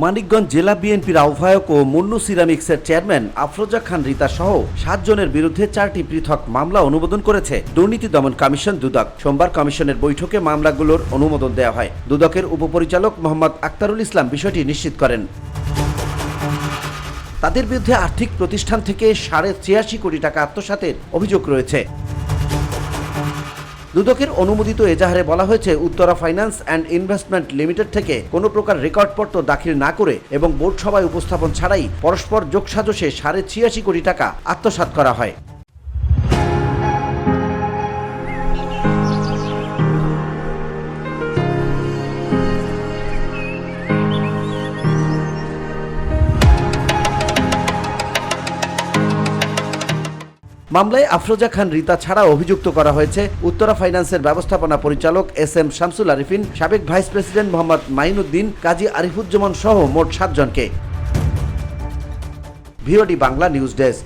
মানিকগঞ্জ জেলা বিএনপির আহ্বায়ক ও মুন্নু সিরামিক্সের চেয়ারম্যান আফরোজা খান রিতা সহ 7 জনের বিরুদ্ধে 4টি পৃথক মামলা অনুমোদন করেছে দুর্নীতি দমন কমিশন দুদক। সোমবার কমিশনের বৈঠকে মামলাগুলোর অনুমোদন দেওয়া হয়। দুদকের উপপরিচালক মোহাম্মদ আক্তারুল ইসলাম বিষয়টি নিশ্চিত করেন। তাদের বিরুদ্ধে আর্থিক প্রতিষ্ঠান থেকে 83.5 কোটি টাকা আত্মসাতের অভিযোগ রয়েছে। দুদকের অনুমোদিত এজাহারে বলা হয়েছে, Uttara finance and investment limited থেকে কোনো প্রকার রেকর্ডপত্র দাখিল না করে এবং বোর্ড সভায় উপস্থাপন ছাড়াই পরস্পর যোগসাজশে 83.5 কোটি টাকা আত্মসাৎ করা হয়। মামলায় আফরোজা খান রিতা ছাড়া অভিযুক্ত করা হয়েছে উত্তরা ফাইন্যান্সের ব্যবস্থাপনা পরিচালক SM শামসুল আরিফিন, সাবেক ভাইস প্রেসিডেন্ট মোহাম্মদ মাইনুদ্দিন, কাজী আরিফুজ্জামান সহ মোট 7 জনকে। VOD Bangla news desk.